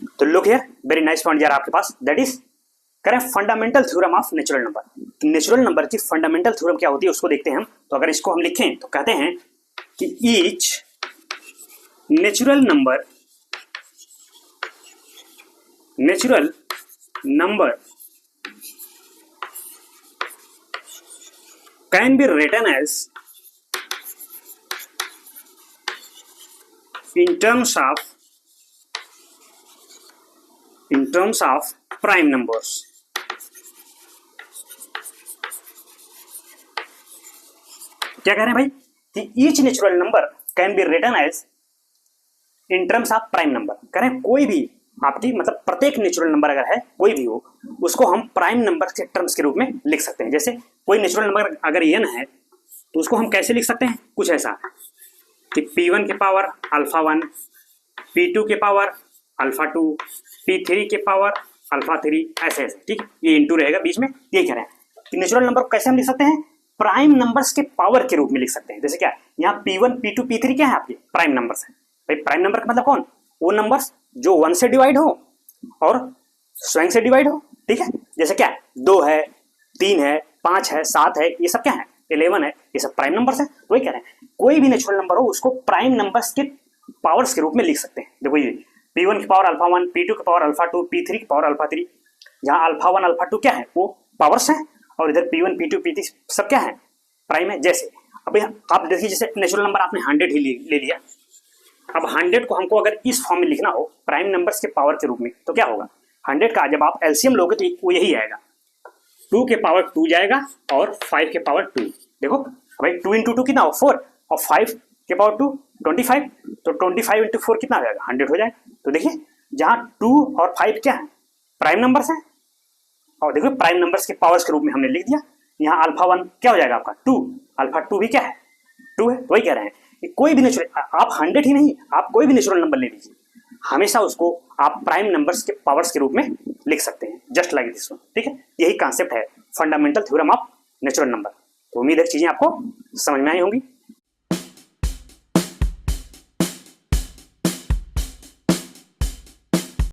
तो look here, very nice point यार आपके पास, दैट इज करें fundamental theorem of natural number. Natural number की फंडामेंटल थ्योरम क्या होती है उसको देखते हैं हम। तो अगर इसको हम लिखें तो कहते हैं कि each natural number can be written as in terms of prime numbers। क्या कह रहे हैं भाई कि each natural number can be written as in terms of prime number. कह रहे हैं कोई भी आपकी मतलब प्रत्येक नेचुरल नंबर अगर है कोई भी हो उसको हम प्राइम नंबर के टर्म्स के रूप में लिख सकते हैं। जैसे कोई नेचुरल नंबर अगर n है तो उसको हम कैसे लिख सकते हैं, कुछ ऐसा कि p1 के पावर अल्फा 1, p2 के पावर अल्फा 2, p3 के पावर अल्फा 3, ऐसे ऐसे, ठीक है। ये इंटू रहेगा बीच में। ये कह रहे हैं कि नेचुरल नंबर को कैसे हम लिख सकते हैं, प्राइम नंबर्स के पावर के रूप में लिख सकते हैं। जैसे क्या यहाँ p1 p2 p3 क्या है आपके प्राइम नंबर्स है। भाई प्राइम नंबर का मतलब कौन, वो नंबर्स जो 1 से डिवाइड हो और स्वयं से डिवाइड हो, ठीक है। जैसे क्या 2 है, 3 है, 5 है, 7 है, ये सब क्या है 11 है, ये सब प्राइम नंबर्स है। वही कह रहे हैं कोई भी नेचुरल नंबर हो उसको प्राइम नंबर्स के पावर्स के रूप में लिख सकते हैं। देखो ये p1 की पावर अल्फा 1, p2 की पावर अल्फा 2, p3 की पावर अल्फा 3। जहाँ अल्फा 1 अल्फा 2 क्या है वो पावर्स है और इधर p1 p2 p3 सब क्या है प्राइम है। जैसे अभी आप देखिए जैसे नेचुरल नंबर आपने 100 ही ले लिया। अब 100 को हमको अगर इस फॉर्म में लिखना हो प्राइम नंबर्स के पावर के रूप में तो क्या होगा, 100 का जब आप एलसीएम लोगे तो वो यही आएगा, 2 के पावर 2 जाएगा और 5 के पावर 2। देखो भाई 2 इंटू 2 कितना हो 4 और 5 के पावर 2 25, तो 25 इंटू 4 कितना हो जाएगा 100 हो जाएगा। तो देखिए जहाँ 2 और 5 क्या है प्राइम नंबर्स हैं और देखो प्राइम नंबर्स के पावर्स के रूप में हमने लिख दिया। यहाँ अल्फा 1 क्या हो जाएगा आपका 2, अल्फा 2 भी क्या है 2 है। वही कह रहे हैं कि कोई भी नेचुरल आप 100 ही नहीं आप कोई भी नेचुरल नंबर ले लीजिए हमेशा उसको आप प्राइम नंबर्स के पावर्स के रूप में लिख सकते हैं, जस्ट लाइक दिस वन, ठीक है। यही कॉन्सेप्ट है fundamental theorem of natural number. तो उम्मीद है चीजें आपको समझ में आई होंगी।